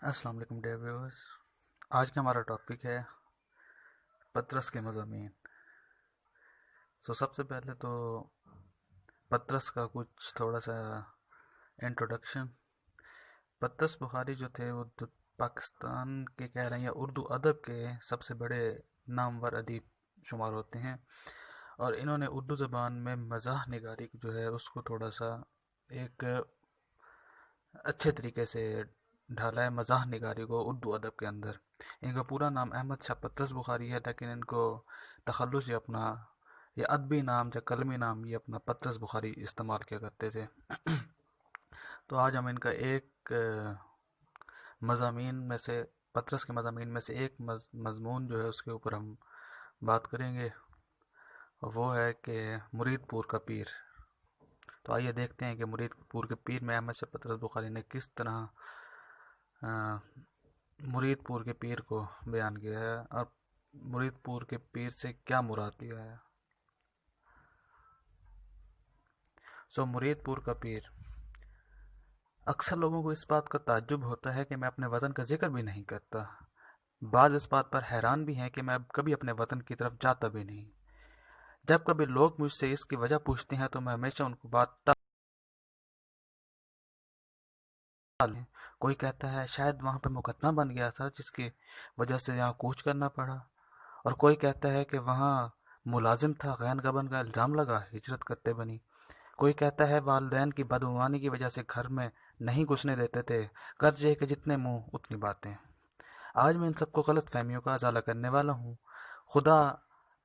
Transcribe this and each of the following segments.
السلام علیکم dear viewers, آج کا ہمارا ٹاپک ہے پطرس کے مضامین۔ سب سے پہلے تو پطرس کا کچھ تھوڑا سا انٹروڈکشن۔ پطرس بخاری جو تھے وہ پاکستان کے کہہ رہے ہیں یا اردو ادب کے سب سے بڑے نامور ادیب شمار ہوتے ہیں، اور انہوں نے اردو زبان میں مزاح نگاری جو ہے اس کو تھوڑا سا ایک اچھے طریقے سے ڈھالا ہے، مزاح نگاری کو اردو ادب کے اندر۔ ان کا پورا نام احمد شاہ پطرس بخاری ہے، لیکن ان کو تخلص یا اپنا یا ادبی نام یا قلمی نام یہ اپنا پطرس بخاری استعمال کیا کرتے تھے۔ تو آج ہم ان کا ایک مضامین میں سے پطرس کے مضامین میں سے ایک مضمون جو ہے اس کے اوپر ہم بات کریں گے، وہ ہے کہ مرید پور کا پیر۔ تو آئیے دیکھتے ہیں کہ مرید پور کے پیر میں احمد شاہ پطرس بخاری نے کس طرح مرید پور کے پیر کو بیان کیا ہے اور مرید پور کے پیر سے کیا مراد لیا ہے۔ مرید پور کا پیر۔ اکثر لوگوں کو اس بات کا تعجب ہوتا ہے کہ میں اپنے وطن کا ذکر بھی نہیں کرتا۔ بعض اس بات پر حیران بھی ہیں کہ میں کبھی اپنے وطن کی طرف جاتا بھی نہیں۔ جب کبھی لوگ مجھ سے اس کی وجہ پوچھتے ہیں تو میں ہمیشہ ان کو بات کوئی کہتا ہے شاید وہاں پہ مقدمہ بن گیا تھا جس کی وجہ سے یہاں کوچ کرنا پڑا، اور کوئی کہتا ہے کہ وہاں ملازم تھا غین گبن کا الزام لگا ہجرت کرتے بنی، کوئی کہتا ہے والدین کی بدعنوانی کی وجہ سے گھر میں نہیں گھسنے دیتے تھے، غرض یہ کہ جتنے منہ اتنی باتیں۔ آج میں ان سب کو غلط فہمیوں کا ازالہ کرنے والا ہوں۔ خدا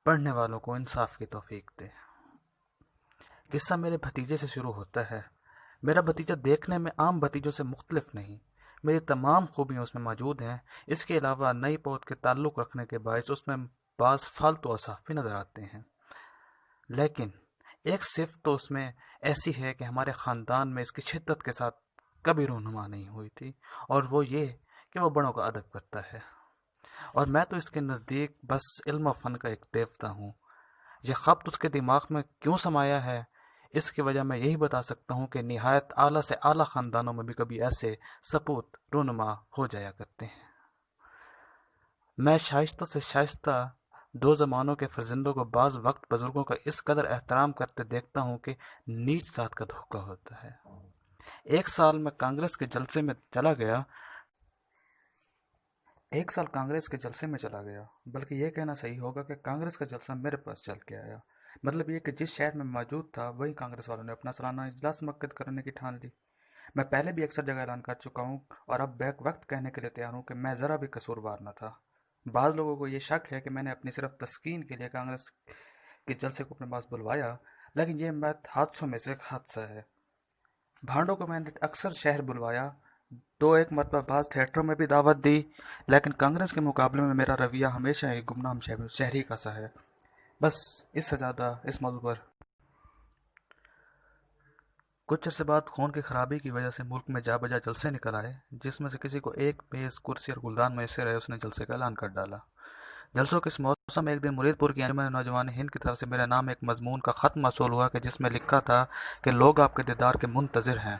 پڑھنے والوں کو انصاف کی توفیق دے۔ قصہ میرے بھتیجے سے شروع ہوتا ہے۔ میرا بھتیجا دیکھنے میں عام بھتیجوں سے مختلف نہیں، میری تمام خوبیاں اس میں موجود ہیں۔ اس کے علاوہ نئی پود کے تعلق رکھنے کے باعث اس میں بعض فالتو اوصاف بھی نظر آتے ہیں، لیکن ایک صفت تو اس میں ایسی ہے کہ ہمارے خاندان میں اس کی شدت کے ساتھ کبھی رونما نہیں ہوئی تھی، اور وہ یہ کہ وہ بڑوں کا ادب کرتا ہے، اور میں تو اس کے نزدیک بس علم و فن کا ایک دیوتا ہوں۔ یہ خبط اس کے دماغ میں کیوں سمایا ہے، اس کی وجہ میں یہی بتا سکتا ہوں کہ نہایت اعلیٰ سے اعلیٰ خاندانوں میں بھی کبھی ایسے سپوت رونما ہو جایا کرتے ہیں۔ میں شائستہ سے شائستہ دو زمانوں کے فرزندوں کو بعض وقت بزرگوں کا اس قدر احترام کرتے دیکھتا ہوں کہ نیچ ذات کا دھوکہ ہوتا ہے۔ ایک سال کانگریس کے جلسے میں چلا گیا، بلکہ یہ کہنا صحیح ہوگا کہ کانگریس کا جلسہ میرے پاس چل کے آیا۔ مطلب یہ کہ جس شہر میں موجود تھا وہی کانگریس والوں نے اپنا سالانہ اجلاس منعقد کرنے کی ٹھان لی۔ میں پہلے بھی اکثر جگہ اعلان کر چکا ہوں اور اب بیک وقت کہنے کے لیے تیار ہوں کہ میں ذرا بھی قصوروار نہ تھا۔ بعض لوگوں کو یہ شک ہے کہ میں نے اپنی صرف تسکین کے لیے کانگریس کے جلسے کو اپنے پاس بلوایا، لیکن یہ مت حادثوں میں سے ایک حادثہ ہے۔ بھانڈوں کو میں نے اکثر شہر بلوایا، دو ایک مرتبہ بعض تھیٹروں میں بھی دعوت دی، لیکن کانگریس کے مقابلے میں میرا رویہ ہمیشہ ایک گمنام شہری کا سا ہے۔ بس اس سے زیادہ اس موضوع پر کچھ عرصے بعد خون کی خرابی کی وجہ سے ملک میں جا بجا جلسے نکل آئے، جس میں سے کسی کو ایک میز کرسی اور گلدان میسر ہے، اس نے جلسے کا اعلان کر ڈالا۔ جلسوں کے اس موسم میں ایک دن مرید پور کی انجمن نوجوان ہند کی طرف سے میرے نام ایک مضمون کا خط موصول ہوا کہ جس میں لکھا تھا کہ لوگ آپ کے دیدار کے منتظر ہیں۔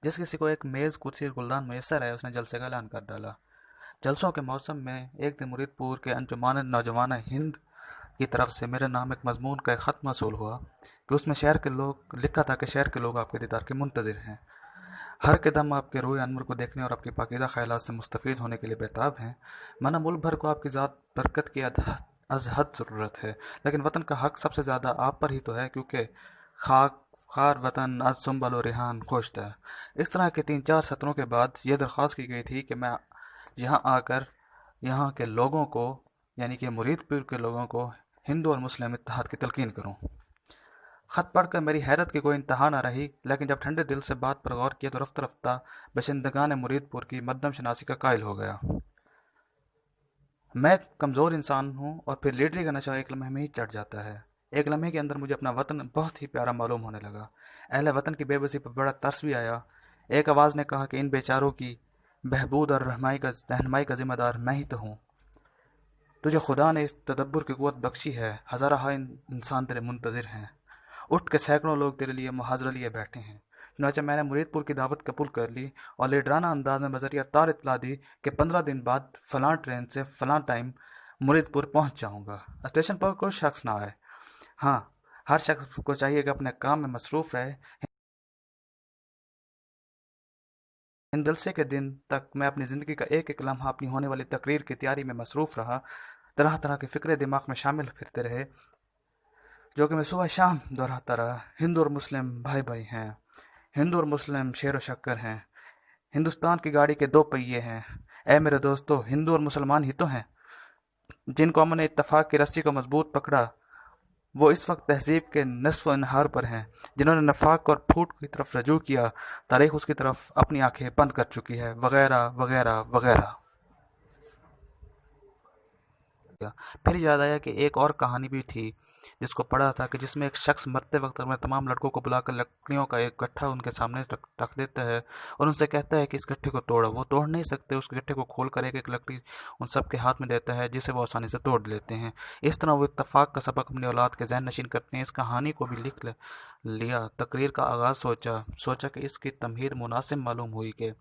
جس کسی کو ایک میز کرسی اور گلدان میسر ہے، اس نے جلسے کا اعلان کر ڈالا۔ جلسوں کے موسم میں ایک دن مرید پور کے انجمن نوجوان ہند کی طرف سے میرے نام ایک مضمون کا ایک خط موصول ہوا کہ اس میں لکھا تھا کہ شہر کے لوگ آپ کے دیدار کے منتظر ہیں، ہر قدم آپ کے روح انور کو دیکھنے اور آپ کی پاکیزہ خیالات سے مستفید ہونے کے لیے بےتاب ہیں۔ مانا ملک بھر کو آپ کی ذات برکت کی از حد ضرورت ہے، لیکن وطن کا حق سب سے زیادہ آپ پر ہی تو ہے، کیونکہ خار وطن از سنبل و ریحان خوشت ہے۔ اس طرح کے 3-4 سطروں کے بعد یہ درخواست کی گئی تھی کہ میں یہاں آ کر یہاں کے لوگوں کو، یعنی کہ مرید پور کے لوگوں کو، ہندو اور مسلم اتحاد کی تلقین کروں۔ خط پڑھ کر میری حیرت کی کوئی انتہا نہ رہی، لیکن جب ٹھنڈے دل سے بات پر غور کیا تو رفتہ رفتہ باشندگان مرید پور کی مردم شناسی کا قائل ہو گیا۔ میں کمزور انسان ہوں اور پھر لیڈری کا نشہ ایک لمحے میں ہی چڑھ جاتا ہے۔ ایک لمحے کے اندر مجھے اپنا وطن بہت ہی پیارا معلوم ہونے لگا۔ اہل وطن کی بے بسی پر بڑا ترس بھی آیا۔ ایک آواز نے کہا کہ ان بیچاروں کی بہبود اور رہنمائی کا ذمہ دار میں ہی تو ہوں۔ تجھے خدا نے اس تدبر کی قوت بخشی ہے، ہزارہ انسان تیرے منتظر ہیں، اٹھ کے سینکڑوں لوگ تیرے لیے محاضرہ لیے بیٹھے ہیں۔ چنانچہ میں نے مرید پور کی دعوت قبول کر لی اور لیڈرانہ انداز میں بذریعہ تار اطلاع دی کہ 15 دن بعد فلاں ٹرین سے فلاں ٹائم مرید پور پہنچ جاؤں گا۔ اسٹیشن پر کوئی شخص نہ آئے۔ ہاں، ہر شخص کو چاہیے کہ اپنے کام میں مصروف رہے۔ ان جلسے کے دن تک میں اپنی زندگی کا ایک ایک لمحہ اپنی ہونے والی تقریر کی تیاری میں مصروف رہا۔ طرح طرح کے فکرے دماغ میں شامل پھرتے رہے جو کہ میں صبح شام دہراتا رہا۔ ہندو اور مسلم بھائی بھائی ہیں، ہندو اور مسلم شیر و شکر ہیں، ہندوستان کی گاڑی کے دو پہیے ہیں۔ اے میرے دوستو، ہندو اور مسلمان ہی تو ہیں۔ جن قوموں نے اتفاق کی رسی کو مضبوط پکڑا وہ اس وقت تہذیب کے نصف و انہار پر ہیں۔ جنہوں نے نفاق اور پھوٹ کی طرف رجوع کیا، تاریخ اس کی طرف اپنی آنکھیں بند کر چکی ہے، وغیرہ وغیرہ وغیرہ۔ پھر یاد آیا کہ ایک اور کہانی بھی تھی جس کو پڑھا تھا، کہ جس میں ایک شخص مرتے وقت اپنے تمام لڑکوں کو بلا کر لکڑیوں کا ایک گٹھا ان کے سامنے رکھ دیتا ہے اور ان سے کہتا ہے کہ اس گٹھے کو توڑو۔ وہ توڑ نہیں سکتے، اس گٹھے کو کھول کر ایک ایک لکڑی ان سب کے ہاتھ میں دیتا ہے جسے وہ آسانی سے توڑ لیتے ہیں۔ اس طرح وہ اتفاق کا سبق اپنی اولاد کے ذہن نشین کرتے ہیں۔ اس کہانی کو بھی لکھ لیا۔ تقریر کا آغاز سوچا کہ اس کی تمہید مناسب معلوم ہوئی کہ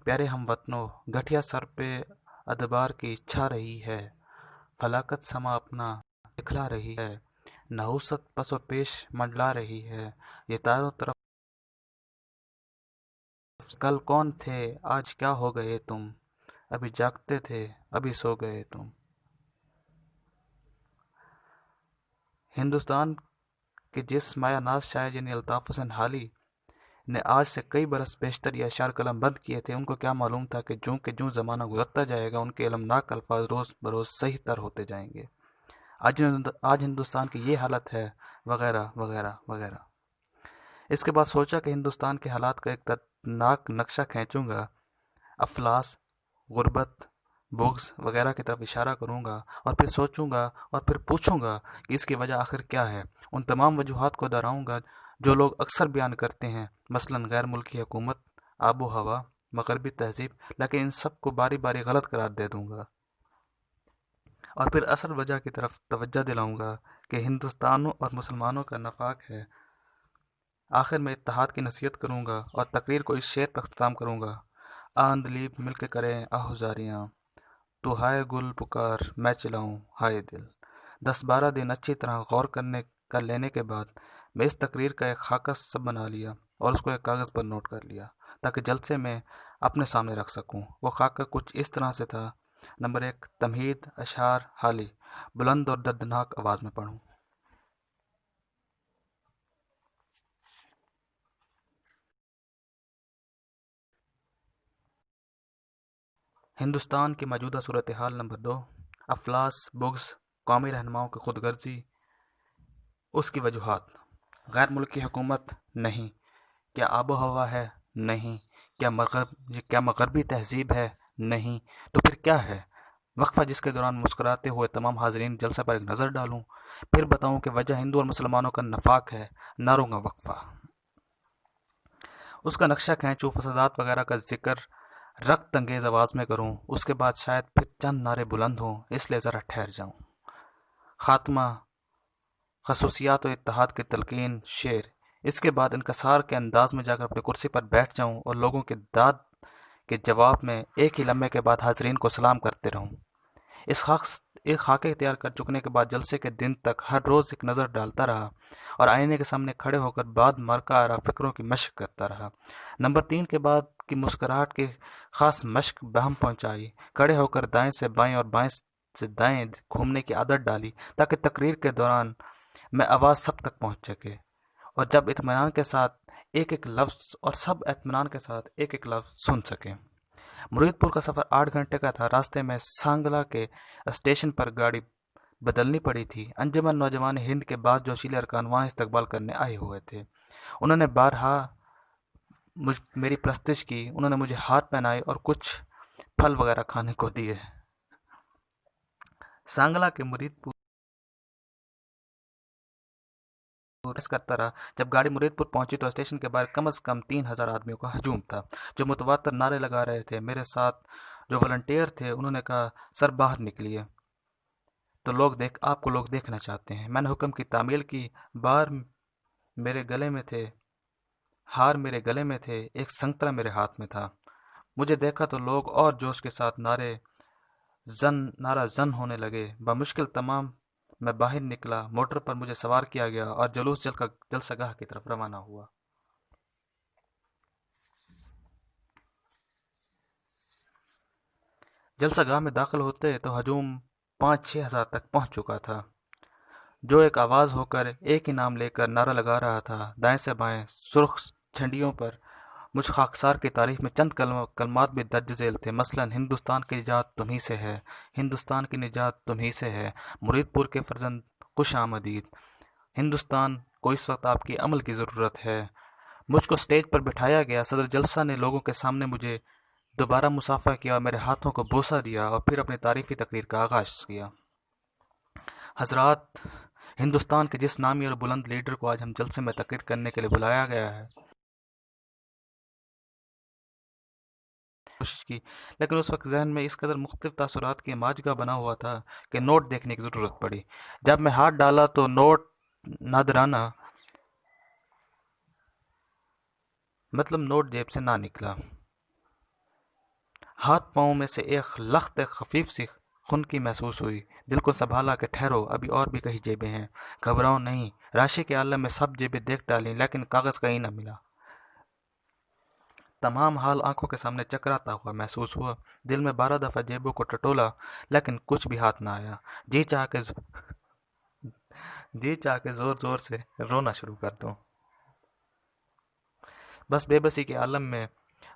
پیارے ہم وطنوں، گٹھیا سر پہ ادبار کی چھا رہی ہے، فلاکت سما اپنا دکھلا رہی ہے، نحوست پس و پیش منڈلا رہی ہے، یہ چاروں طرف کل کون تھے آج کیا ہو گئے تم، ابھی جاگتے تھے ابھی سو گئے تم۔ ہندوستان کے جس مایہ ناز شاعر یعنی الطاف حسین حالی نے آج سے کئی برس بیشتر یہ اشعار قلم بند کیے تھے، ان کو کیا معلوم تھا کہ جوں زمانہ گزرتا جائے گا ان کے المناک الفاظ روز بروز صحیح تر ہوتے جائیں گے۔ آج ہندوستان کی یہ حالت ہے، وغیرہ وغیرہ وغیرہ۔ اس کے بعد سوچا کہ ہندوستان کے حالات کا ایک دردناک نقشہ کھینچوں گا، افلاس، غربت، بغض وغیرہ کی طرف اشارہ کروں گا، اور پھر سوچوں گا اور پھر پوچھوں گا کہ اس کی وجہ آخر کیا ہے۔ ان تمام وجوہات کو دہراؤں گا جو لوگ اکثر بیان کرتے ہیں، مثلا غیر ملکی حکومت، آب و ہوا، مغربی تہذیب، لیکن ان سب کو باری باری غلط قرار دے دوں گا، اور پھر اصل وجہ کی طرف توجہ دلاؤں گا کہ ہندوستانیوں اور مسلمانوں کا نفاق ہے۔ آخر میں اتحاد کی نصیحت کروں گا اور تقریر کو اس شعر پر اختتام کروں گا: آندلیب مل کے کریں آہوزاریاں، تو ہائے گل پکار میں چلاؤں ہائے دل۔ 10-12 دن اچھی طرح غور کر لینے کے بعد میں اس تقریر کا ایک خاکہ سب بنا لیا اور اس کو ایک کاغذ پر نوٹ کر لیا تاکہ جلسے میں اپنے سامنے رکھ سکوں۔ وہ خاکہ کچھ اس طرح سے تھا: نمبر 1، تمہید اشعار حالی، بلند اور دردناک آواز میں پڑھوں۔ ہندوستان کی موجودہ صورتحال۔ نمبر 2، افلاس، بغض، قومی رہنماؤں کی خود غرضی، اس کی وجوہات: غیر ملکی حکومت؟ نہیں۔ کیا آب و ہوا ہے؟ نہیں۔ کیا مغربی تہذیب ہے؟ نہیں۔ تو پھر کیا ہے؟ وقفہ جس کے دوران مسکراتے ہوئے تمام حاضرین جلسہ پر ایک نظر ڈالوں، پھر بتاؤں کہ وجہ ہندو اور مسلمانوں کا نفاق ہے، نعروں کا وقفہ، اس کا نقشہ کھینچوں، فسادات وغیرہ کا ذکر رقت انگیز آواز میں کروں، اس کے بعد شاید پھر چند نعرے بلند ہوں، اس لیے ذرا ٹھہر جاؤں۔ خاتمہ: خصوصیات و اتحاد کی تلقین، شعر۔ اس کے بعد انکسار کے انداز میں جا کر اپنی کرسی پر بیٹھ جاؤں اور لوگوں کے داد کے جواب میں ایک ہی لمحے کے بعد حاضرین کو سلام کرتے رہوں۔ ایک خاکے تیار کر چکنے کے بعد جلسے کے دن تک ہر روز ایک نظر ڈالتا رہا اور آئینے کے سامنے کھڑے ہو کر بعد مارکا آرا فکروں کی مشق کرتا رہا۔ نمبر 3 کے بعد کی مسکراہٹ کی خاص مشق بہم پہنچائی، کھڑے ہو کر دائیں سے بائیں اور بائیں سے دائیں گھومنے کی عادت ڈالی تاکہ تقریر کے دوران میں آواز سب تک پہنچ سکے اور جب اطمینان کے ساتھ ایک ایک لفظ اور سب اطمینان کے ساتھ ایک ایک لفظ سن سکیں۔ مرید پور کا سفر 8 گھنٹے کا تھا۔ راستے میں سانگلا کے اسٹیشن پر گاڑی بدلنی پڑی تھی۔ انجمن نوجوان ہند کے بعض جوشیلے ارکان وہاں استقبال کرنے آئے ہوئے تھے۔ انہوں نے بارہا میری پرستش کی، انہوں نے مجھے ہاتھ پہنائے اور کچھ پھل وغیرہ کھانے کو دیے۔ سانگلا کے مرید پور کرتا رہا۔ جب گاڑی مرید پور پہنچی تو اسٹیشن کے باہر کم از کم 3000 آدمیوں کا ہجوم تھا جو متواتر نعرے لگا رہے تھے۔ میرے ساتھ جو والنٹیئر تھے انہوں نے کہا: سر باہر نکلیے۔ تو آپ کو لوگ دیکھنا چاہتے ہیں۔ میں نے حکم کی تعمیل کی، بار میرے گلے میں تھے ہار میرے گلے میں تھے، ایک سنگترا میرے ہاتھ میں تھا۔ مجھے دیکھا تو لوگ اور جوش کے ساتھ نعرہ زن ہونے لگے۔ بمشکل تمام میں باہر نکلا، موٹر پر مجھے سوار کیا گیا اور جلوس جلسہ گاہ کی طرف روانہ ہوا۔ جلسہ گاہ میں داخل ہوتے تو ہجوم 5-6 ہزار تک پہنچ چکا تھا، جو ایک آواز ہو کر ایک ہی نام لے کر نعرہ لگا رہا تھا۔ دائیں سے بائیں سرخ جھنڈیوں پر مجھ خاکسار کی تاریخ میں چند کلمات بھی درج ذیل تھے، مثلا ہندوستان کی نجات تمہیں سے ہے، ہندوستان کی نجات تمہیں سے ہے، مرید پور کے فرزند خوش آمدید، ہندوستان کو اس وقت آپ کی عمل کی ضرورت ہے۔ مجھ کو سٹیج پر بٹھایا گیا۔ صدر جلسہ نے لوگوں کے سامنے مجھے دوبارہ مصافحہ کیا اور میرے ہاتھوں کو بوسہ دیا اور پھر اپنی تعریفی تقریر کا آغاز کیا۔ حضرات، ہندوستان کے جس نامی اور بلند لیڈر کو آج ہم جلسے میں تقریر کرنے کے لیے بلایا گیا ہے، کوشش کی، لیکن اس وقت ذہن میں اس قدر مختلف تاثرات کی ماجگا بنا ہوا تھا کہ نوٹ دیکھنے کی ضرورت پڑی۔ جب میں ہاتھ ڈالا تو نوٹ نادرانہ نوٹ جیب سے نہ نکلا۔ ہاتھ پاؤں میں سے ایک لخت خفیف سی خنکی محسوس ہوئی۔ دل کو سنبھالا کہ ٹھہرو، ابھی اور بھی کئی جیبیں ہیں، گھبراؤ نہیں۔ راشی کے عالم میں سب جیبیں دیکھ ڈالیں، لیکن کاغذ کہیں نہ ملا۔ تمام حال آنکھوں کے سامنے چکراتا ہوا محسوس ہوا۔ دل میں 12 دفعہ جیبوں کو ٹٹولا، لیکن کچھ بھی ہاتھ نہ آیا۔ جی چاہ کے زور زور سے رونا شروع کر دوں۔ بس بے بسی کے عالم میں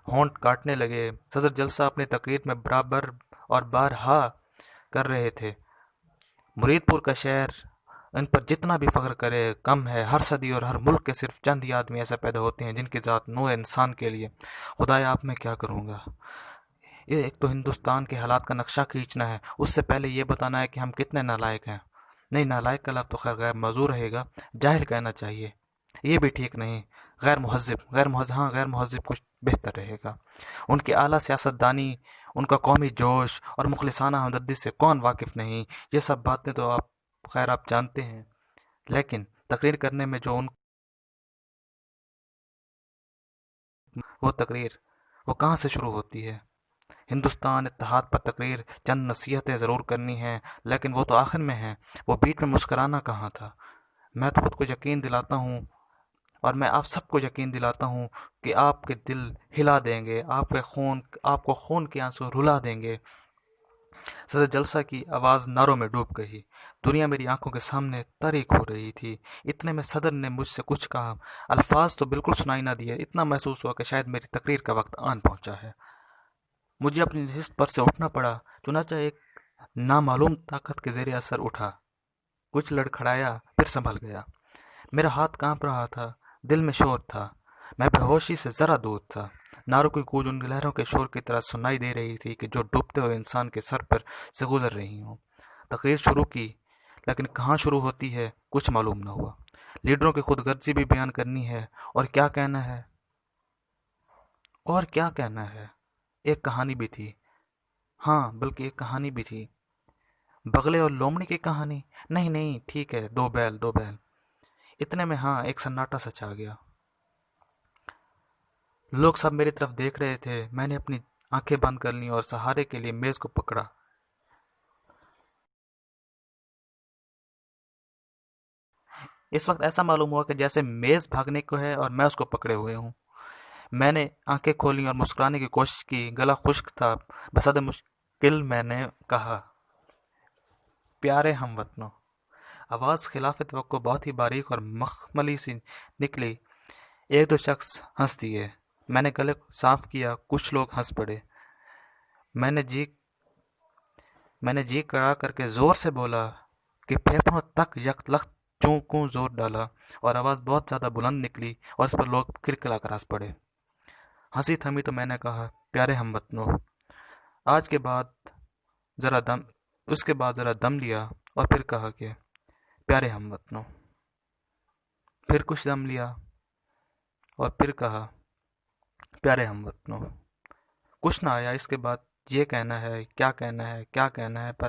ہونٹ کاٹنے لگے۔ صدر جلسہ اپنی تقریر میں برابر اور بارہا کر رہے تھے، مرید پور کا شہر ان پر جتنا بھی فخر کرے کم ہے۔ ہر صدی اور ہر ملک کے صرف چند ہی آدمی ایسے پیدا ہوتے ہیں جن کی ذات نوع انسان کے لیے۔ خدایا آپ میں کیا کروں گا؟ یہ ایک تو ہندوستان کے حالات کا نقشہ کھینچنا ہے، اس سے پہلے یہ بتانا ہے کہ ہم کتنے نالائق ہیں۔ نہیں، نالائق کا لفظ تو خیر غیر موضوع رہے گا، جاہل کہنا چاہیے، یہ بھی ٹھیک نہیں۔ غیر مہذب کچھ بہتر رہے گا۔ ان کی اعلیٰ سیاست دانی، ان کا قومی جوش اور مخلصانہ ہمدردی سے کون واقف نہیں؟ یہ سب باتیں تو آپ جانتے ہیں، لیکن تقریر کرنے میں جو تقریر وہ کہاں سے شروع ہوتی ہے؟ ہندوستان اتحاد پر تقریر، چند نصیحتیں ضرور کرنی ہیں، لیکن وہ تو آخر میں ہیں، وہ بیچ میں مسکرانا کہاں تھا؟ میں تو خود کو یقین دلاتا ہوں اور میں آپ سب کو یقین دلاتا ہوں کہ آپ کے دل ہلا دیں گے، آپ کو خون کے آنسو رلا دیں گے۔ صدر جلسہ کی آواز نعروں میں ڈوب گئی، دنیا میری آنکھوں کے سامنے تاریک ہو رہی تھی۔ اتنے میں صدر نے مجھ سے کچھ کہا، الفاظ تو بالکل سنائی نہ دیے۔ اتنا محسوس ہوا کہ شاید میری تقریر کا وقت آن پہنچا ہے۔ مجھے اپنی نشست پر سے اٹھنا پڑا، چنانچہ ایک نامعلوم طاقت کے زیر اثر اٹھا، کچھ لڑکھڑایا، پھر سنبھل گیا۔ میرا ہاتھ کانپ رہا تھا، دل میں شور تھا، میں بے ہوشی سے ذرا دور تھا۔ نعروں کی گونج ان لہروں کے شور کی طرح سنائی دے رہی تھی کہ جو ڈوبتے ہوئے انسان کے سر پر سے گزر رہی ہوں۔ تقریر شروع کی، لیکن کہاں شروع ہوتی ہے کچھ معلوم نہ ہوا۔ لیڈروں کی خود غرضی بھی بیان کرنی ہے، اور کیا کہنا ہے۔ ایک کہانی بھی تھی، ہاں بلکہ ایک کہانی بھی تھی، بغلے اور لومڑی کی کہانی؟ نہیں، ٹھیک ہے، دو بیل۔ اتنے میں ہاں ایک سناٹا سا چھا گیا۔ لوگ سب میری طرف دیکھ رہے تھے۔ میں نے اپنی آنکھیں بند کر لیں اور سہارے کے لیے میز کو پکڑا۔ اس وقت ایسا معلوم ہوا کہ جیسے میز بھاگنے کو ہے اور میں اس کو پکڑے ہوئے ہوں۔ میں نے آنکھیں کھولیں اور مسکرانے کی کوشش کی، گلا خشک تھا۔ بصد مشکل میں نے کہا، پیارے ہم وطنوں۔ آواز خلاف توقع بہت ہی باریک اور مخملی سی نکلی۔ ایک دو شخص ہنس دیے۔ میں نے گلے صاف کیا، کچھ لوگ ہنس پڑے۔ میں نے جی کرا کر کے زور سے بولا کہ پھیپھڑوں تک یک لخت چونکوں زور ڈالا، اور آواز بہت زیادہ بلند نکلی اور اس پر لوگ کھلکھلا کر ہنس پڑے۔ ہنسی تھمی تو میں نے کہا، پیارے ہم وطنوں۔ اس کے بعد ذرا دم لیا اور پھر کہا کہ پیارے ہم وطنوں۔ پھر کچھ دم لیا اور پھر کہا، پیارے ہم وطنوں۔ کچھ نہ آیا۔ اس کے بعد یہ کہنا ہے، کیا کہنا ہے، پر